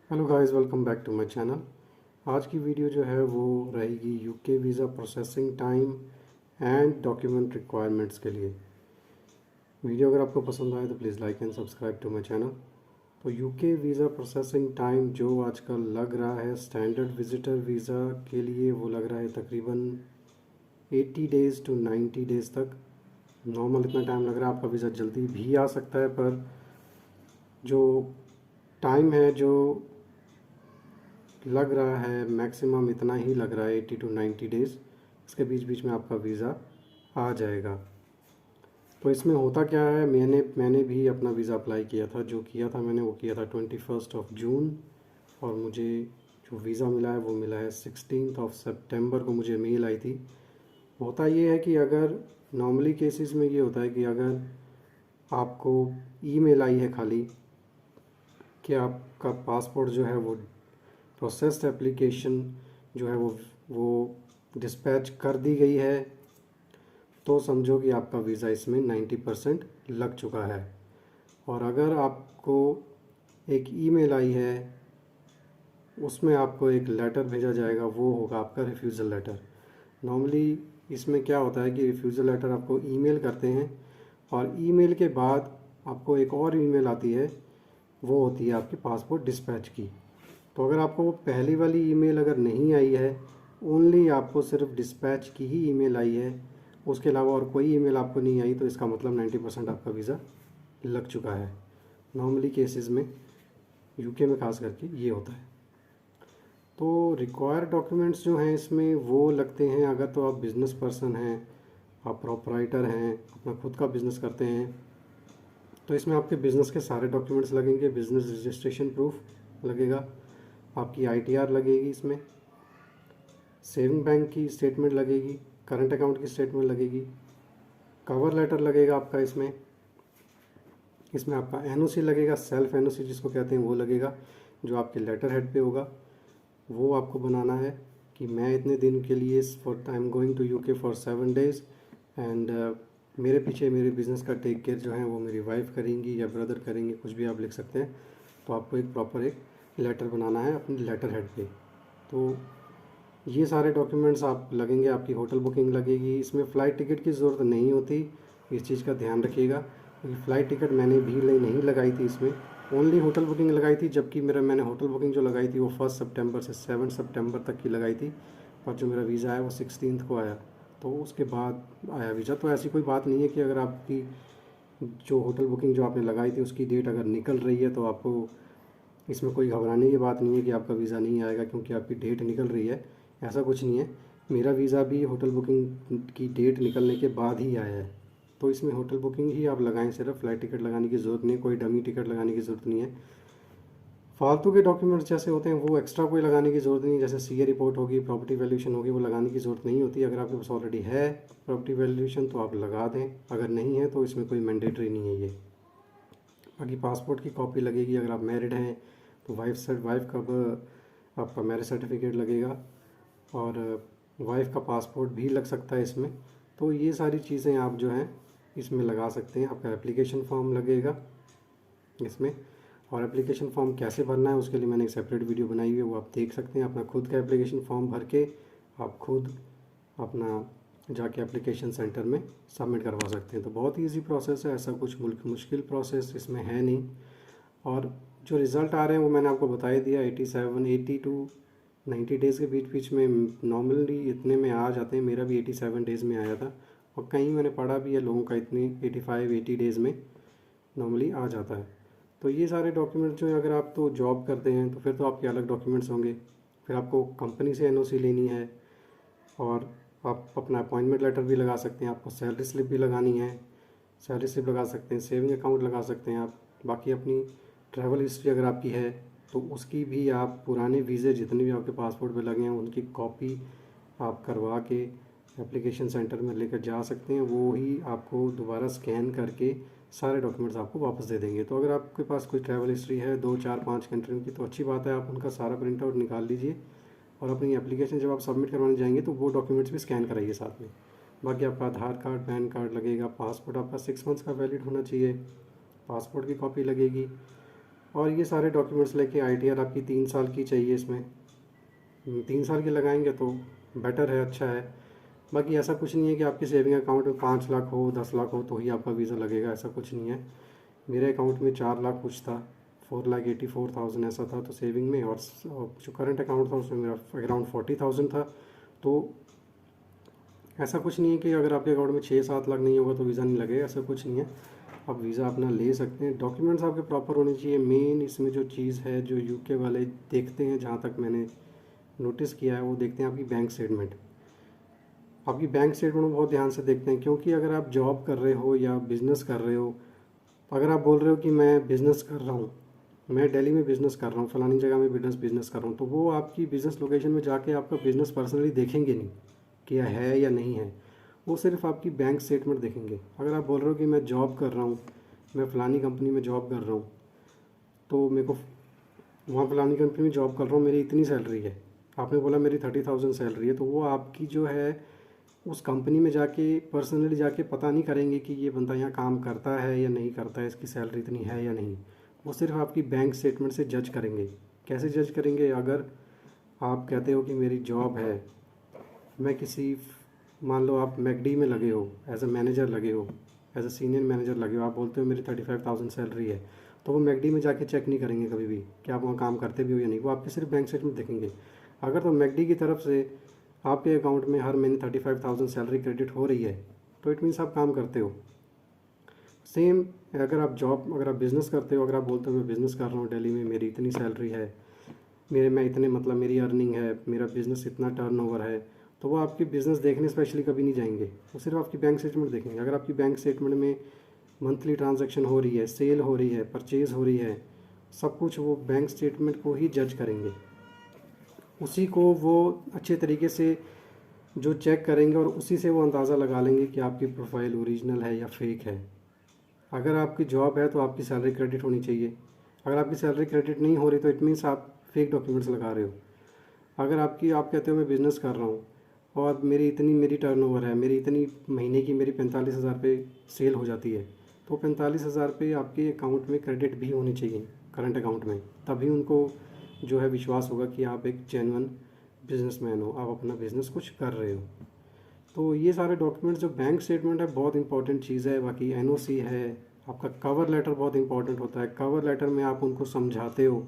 Hello guys, welcome back to my channel. आज की video जो है वो रहेगी UK visa processing time and document requirements के लिए। वीडियो अगर आपको पसंद आए तो please like and subscribe to my channel. तो यूके वीज़ा प्रोसेसिंग टाइम जो आजकल लग रहा है स्टैंडर्ड विजिटर वीज़ा के लिए, वो लग रहा है तकरीबन 80 डेज़ टू 90 डेज़ तक। नॉर्मल इतना टाइम लग रहा है, आपका वीज़ा जल्दी भी आ सकता है, पर जो टाइम है जो लग रहा है मैक्सिमम इतना ही लग रहा है 80 टू 90 डेज़। इसके बीच बीच में आपका वीज़ा आ जाएगा। तो इसमें होता क्या है, मैंने भी अपना वीज़ा अप्लाई किया था। जो किया था मैंने वो किया था 21 जून, और मुझे जो वीज़ा मिला है वो मिला है 16 सितंबर को मुझे मेल आई थी। होता ये है कि अगर नॉर्मली केसेस में ये होता है कि अगर आपको ईमेल आई है खाली कि आपका पासपोर्ट जो है वो प्रोसेस्ड एप्लीकेशन जो है वो डिस्पैच कर दी गई है, तो समझो कि आपका वीज़ा इसमें 90% लग चुका है। और अगर आपको एक ईमेल आई है, उसमें आपको एक लेटर भेजा जाएगा, वो होगा आपका रिफ्यूज़ल लेटर। नॉर्मली इसमें क्या होता है कि रिफ्यूज़ल लेटर आपको ईमेल करते हैं, और ईमेल के बाद आपको एक और ईमेल आती है, वो होती है आपकी पासपोर्ट डिस्पैच की। तो अगर आपको वो पहली वाली ईमेल अगर नहीं आई है, ओनली आपको सिर्फ डिस्पैच की ही ईमेल आई है, उसके अलावा और कोई ईमेल आपको नहीं आई, तो इसका मतलब 90% आपका वीज़ा लग चुका है। नॉर्मली केसेस में यूके में खास करके ये होता है। तो रिक्वायर्ड डॉक्यूमेंट्स जो हैं इसमें वो लगते हैं, अगर तो आप बिज़नेस पर्सन हैं, आप प्रोपराइटर हैं, अपना खुद का बिज़नेस करते हैं, तो इसमें आपके बिज़नेस के सारे डॉक्यूमेंट्स लगेंगे। बिज़नेस रजिस्ट्रेशन प्रूफ लगेगा, आपकी आईटीआर लगेगी, इसमें सेविंग बैंक की स्टेटमेंट लगेगी, करंट अकाउंट की स्टेटमेंट लगेगी, कवर लेटर लगेगा आपका, इसमें आपका एनओसी लगेगा, सेल्फ एनओसी जिसको कहते हैं वो लगेगा, जो आपके लेटर हेड पे होगा। वो आपको बनाना है कि मैं इतने दिन के लिए I am going to UK for 7 days, and मेरे पीछे मेरे बिज़नेस का टेक केयर जो है वो मेरी वाइफ करेंगी या ब्रदर करेंगे, कुछ भी आप लिख सकते हैं। तो आपको एक प्रॉपर एक लेटर बनाना है अपने लेटर हेड पे। तो ये सारे डॉक्यूमेंट्स आप लगेंगे। आपकी होटल बुकिंग लगेगी। इसमें फ़्लाइट टिकट की ज़रूरत नहीं होती, इस चीज़ का ध्यान रखिएगा, क्योंकि फ़्लाइट टिकट मैंने भी नहीं लगाई थी इसमें, ओनली होटल बुकिंग लगाई थी। जबकि मैंने होटल बुकिंग जो लगाई थी वो 1 सितंबर से 7 सितंबर तक की लगाई थी, पर जो मेरा वीज़ा है वो 16 को आया, तो उसके बाद आया वीज़ा। तो ऐसी कोई बात नहीं है कि अगर आपकी जो होटल बुकिंग जो आपने लगाई थी उसकी डेट अगर निकल रही है तो आपको इसमें कोई घबराने की बात नहीं है कि आपका वीज़ा नहीं आएगा क्योंकि आपकी डेट निकल रही है। ऐसा कुछ नहीं है। मेरा वीज़ा भी होटल बुकिंग की डेट निकलने के बाद ही आया है, तो इसमें होटल बुकिंग ही आप लगाएं, सिर्फ फ़्लाइट टिकट लगाने की ज़रूरत नहीं है, कोई डमी टिकट लगाने की ज़रूरत नहीं है। फालतू के डॉक्यूमेंट्स जैसे होते हैं वो एक्स्ट्रा कोई लगाने की ज़रूरत नहीं है, जैसे सीए रिपोर्ट होगी, प्रॉपर्टी वैल्यूएशन होगी, वो लगाने की ज़रूरत नहीं होती। अगर आपके पास ऑलरेडी है प्रॉपर्टी वैल्यूएशन तो आप लगा दें, अगर नहीं है तो इसमें कोई मैंडेटरी नहीं है ये। बाकी पासपोर्ट की कॉपी लगेगी, अगर आप मैरिड हैं तो वाइफ का आपका मैरिज सर्टिफिकेट लगेगा, और वाइफ का पासपोर्ट भी लग सकता है इसमें। तो ये सारी चीज़ें आप जो हैं इसमें लगा सकते हैं। आपका एप्लीकेशन फॉर्म लगेगा इसमें, और एप्लीकेशन फॉर्म कैसे भरना है उसके लिए मैंने एक सेपरेट वीडियो बनाई हुई है, वो आप देख सकते हैं। अपना खुद का एप्लीकेशन फॉर्म भर के आप खुद अपना जाके एप्लीकेशन सेंटर में सबमिट करवा सकते हैं। तो बहुत ईजी प्रोसेस है, ऐसा कुछ मुश्किल प्रोसेस इसमें है नहीं। और जो रिज़ल्ट आ रहे हैं वो मैंने आपको बता ही दिया, 80 टू 90 डेज़ के बीच बीच में नॉर्मली इतने में आ जाते हैं। मेरा भी 87 डेज़ में आया था, और कहीं मैंने पढ़ा भी है लोगों का इतनी 85-80 डेज़ में नॉर्मली आ जाता है। तो ये सारे डॉक्यूमेंट्स जो है, अगर आप तो जॉब करते हैं तो फिर तो आपके अलग डॉक्यूमेंट्स होंगे, फिर आपको कंपनी से एनओसी लेनी है, और आप अपना अपॉइंटमेंट लेटर भी लगा सकते हैं, आपको सैलरी स्लिप भी लगानी है, सैलरी स्लिप लगा सकते हैं, सेविंग अकाउंट लगा सकते हैं आप। बाकी अपनी ट्रैवल हिस्ट्री अगर आपकी है तो उसकी भी आप पुराने वीज़े जितने भी आपके पासपोर्ट पे लगे हैं उनकी कॉपी आप करवा के एप्लीकेशन सेंटर में लेकर जा सकते हैं। वो ही आपको दोबारा स्कैन करके सारे डॉक्यूमेंट्स आपको वापस दे देंगे। तो अगर आपके पास कोई ट्रैवल हिस्ट्री है 2 4 5 कंट्रियों की तो अच्छी बात है, आप उनका सारा प्रिंट आउट निकाल लीजिए, और अपनी एप्लीकेशन जब आप सबमिट करवाने जाएंगे तो वो डॉक्यूमेंट्स भी स्कैन कराइए साथ में। बाकी आपका आधार कार्ड, पैन कार्ड लगेगा, पासपोर्ट आपका 6 मंथ्स का वैलिड होना चाहिए, पासपोर्ट की कॉपी लगेगी, और ये सारे डॉक्यूमेंट्स लेके ITR आपकी 3 साल की चाहिए। इसमें 3 साल की लगाएंगे तो बेटर है, अच्छा है। बाकी ऐसा कुछ नहीं है कि आपकी सेविंग अकाउंट में 5 लाख हो 10 लाख हो तो ही आपका वीज़ा लगेगा, ऐसा कुछ नहीं है। मेरे अकाउंट में 4 लाख कुछ था, 4,84,000 ऐसा था तो सेविंग में, और जो करंट अकाउंट था उसमें मेरा अराउंड 40,000 था। तो ऐसा कुछ नहीं है कि अगर आपके अकाउंट में 6-7 लाख नहीं होगा तो वीज़ा नहीं लगेगा, ऐसा कुछ नहीं है। आप वीज़ा अपना ले सकते हैं। डॉक्यूमेंट्स आपके प्रॉपर होने चाहिए। मेन इसमें जो चीज़ है जो UK वाले देखते हैं, जहाँ तक मैंने नोटिस किया है, वो देखते हैं आपकी बैंक स्टेटमेंट। आपकी बैंक स्टेटमेंट बहुत ध्यान से देखते हैं, क्योंकि अगर आप जॉब कर रहे हो या बिज़नेस कर रहे हो, अगर आप बोल रहे हो कि मैं बिज़नेस कर रहा हूँ, मैं दिल्ली में बिज़नेस कर रहा हूँ, फलानी जगह में बिज़नेस कर रहा हूँ, तो वो आपकी बिज़नेस लोकेशन में जाके आपका बिज़नेस पर्सनली देखेंगे नहीं कि है या नहीं है, वो सिर्फ आपकी बैंक स्टेटमेंट देखेंगे। अगर आप बोल रहे हो कि मैं जॉब कर रहा हूँ, मैं फ़लानी कंपनी में जॉब कर रहा हूँ, तो मेरे को वहाँ फलानी कंपनी में जॉब कर रहा हूँ, मेरी इतनी सैलरी है, आपने बोला मेरी 30,000 सैलरी है, तो वो आपकी जो है उस कंपनी में जाके पर्सनली जाके पता नहीं करेंगे कि ये बंदा यहाँ काम करता है या नहीं करता है, इसकी सैलरी इतनी है या नहीं। वो सिर्फ आपकी बैंक स्टेटमेंट से जज करेंगे। कैसे जज करेंगे? अगर आप कहते हो कि मेरी जॉब है, मैं किसी, मान लो आप मैकडी में लगे हो, एज अ मैनेजर लगे हो, एज अ सीनियर मैनेजर लगे हो, आप बोलते हो मेरी 35,000 सैलरी है, तो वो मैकडी में जाके चेक नहीं करेंगे कभी भी कि आप वहाँ काम करते भी हो या नहीं, वो आपके सिर्फ बैंक स्टेटमेंट देखेंगे। अगर तो मैकडी की तरफ से आपके अकाउंट में हर महीने 35,000 सैलरी क्रेडिट हो रही है, तो इट मीन्स आप काम करते हो। सेम अगर आप बिज़नेस करते हो, अगर आप बोलते हो मैं बिज़नेस कर रहा हूँ दिल्ली में, मेरी इतनी सैलरी है, मैं इतने मतलब मेरी अर्निंग है, मेरा बिज़नेस इतना टर्नओवर है, तो वो आपकी बिज़नेस देखने स्पेशली कभी नहीं जाएंगे, वो सिर्फ आपकी बैंक स्टेटमेंट देखेंगे। अगर आपकी बैंक स्टेटमेंट में मंथली ट्रांजैक्शन हो रही है, सेल हो रही है, परचेज़ हो रही है, सब कुछ वो बैंक स्टेटमेंट को ही जज करेंगे, उसी को वो अच्छे तरीके से जो चेक करेंगे और उसी से वो अंदाज़ा लगा लेंगे कि आपकी प्रोफाइल ओरिजिनल है या फेक है। अगर आपकी जॉब है तो आपकी सैलरी क्रेडिट होनी चाहिए। अगर आपकी सैलरी क्रेडिट नहीं हो रही तो इट मीन्स आप फेक डॉक्यूमेंट्स लगा रहे हो। अगर आप कहते हो मैं बिज़नेस कर रहा हूँ और मेरी टर्नओवर है, मेरी इतनी महीने की मेरी 45,000 पे सेल हो जाती है, तो 45,000 पे आपके अकाउंट में क्रेडिट भी होनी चाहिए, करंट अकाउंट में, तभी उनको जो है विश्वास होगा कि आप एक जेन्युइन बिजनेसमैन हो, आप अपना बिज़नेस कुछ कर रहे हो। तो ये सारे डॉक्यूमेंट्स, जो बैंक स्टेटमेंट है बहुत इंपॉर्टेंट चीज़ है, बाकी NOC है, आपका कवर लेटर बहुत इंपॉर्टेंट होता है। कवर लेटर में आप उनको समझाते हो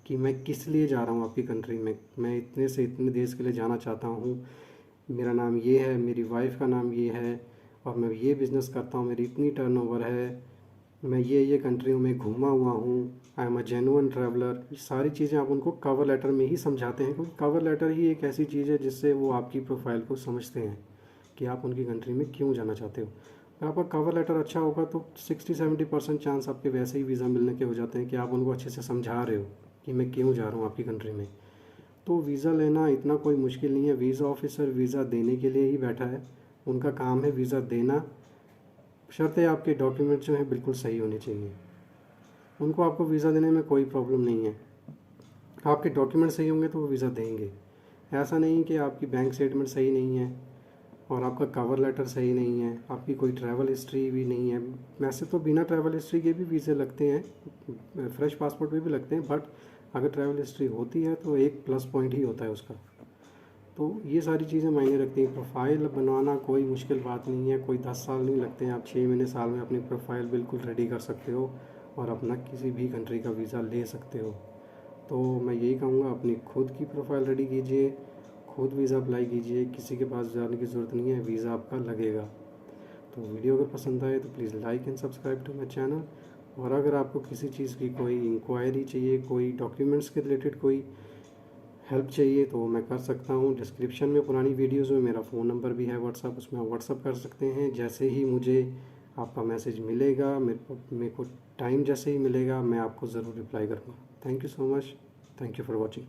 कि मैं किस लिए जा रहा हूँ आपकी कंट्री में, मैं इतने से इतने देश के लिए जाना चाहता हूँ, मेरा नाम ये है, मेरी वाइफ का नाम ये है, और मैं ये बिज़नेस करता हूँ, मेरी इतनी टर्नओवर है, मैं ये कंट्रियों में घूमा हुआ हूँ, I am a genuine traveller. ये सारी चीज़ें आप उनको कवर लेटर में ही समझाते हैं, क्योंकि कवर लेटर ही एक ऐसी चीज़ है जिससे वो आपकी प्रोफाइल को समझते हैं कि आप उनकी कंट्री में क्यों जाना चाहते हो। अगर आपका कवर लेटर अच्छा होगा तो 60-70% चांस आपके वैसे ही वीज़ा मिलने के हो जाते हैं कि आप उनको अच्छे से समझा रहे हो कि मैं क्यों जा रहा हूँ आपकी कंट्री में। तो वीज़ा लेना इतना कोई मुश्किल नहीं है। वीज़ा ऑफिसर वीज़ा देने के लिए ही बैठा है, उनका काम है वीज़ा देना, शर्तें आपके डॉक्यूमेंट जो हैं बिल्कुल सही होने चाहिए। उनको आपको वीज़ा देने में कोई प्रॉब्लम नहीं है, आपके डॉक्यूमेंट सही होंगे तो वो वीज़ा देंगे। ऐसा नहीं कि आपकी बैंक स्टेटमेंट सही नहीं है और आपका कवर लेटर सही नहीं है, आपकी कोई ट्रैवल हिस्ट्री भी नहीं है। वैसे तो बिना ट्रैवल हिस्ट्री के भी वीज़े लगते हैं, फ्रेश पासपोर्ट पे भी लगते हैं, बट अगर ट्रैवल हिस्ट्री होती है तो एक प्लस पॉइंट ही होता है उसका। तो ये सारी चीज़ें मायने रखती हैं। प्रोफाइल बनवाना कोई मुश्किल बात नहीं है, कोई 10 साल नहीं लगते हैं, आप 6 महीने साल में अपनी प्रोफाइल बिल्कुल रेडी कर सकते हो और अपना किसी भी कंट्री का वीज़ा ले सकते हो। तो मैं यही कहूँगा, अपनी खुद की प्रोफाइल रेडी कीजिए, खुद वीज़ा अप्लाई कीजिए, किसी के पास जाने की ज़रूरत नहीं है, वीज़ा आपका लगेगा। तो वीडियो अगर पसंद आए तो please like and subscribe to my channel. और अगर आपको किसी चीज़ की कोई इंक्वायरी चाहिए, कोई डॉक्यूमेंट्स के रिलेटेड कोई हेल्प चाहिए तो मैं कर सकता हूँ। डिस्क्रिप्शन में पुरानी वीडियोज़ में मेरा फ़ोन नंबर भी है व्हाट्सअप, उसमें आप व्हाट्सअप कर सकते हैं। जैसे ही मुझे आपका मैसेज मिलेगा, मेरे को टाइम जैसे ही मिलेगा, मैं आपको ज़रूर रिप्लाई करूँगा। Thank you so much, thank you for watching.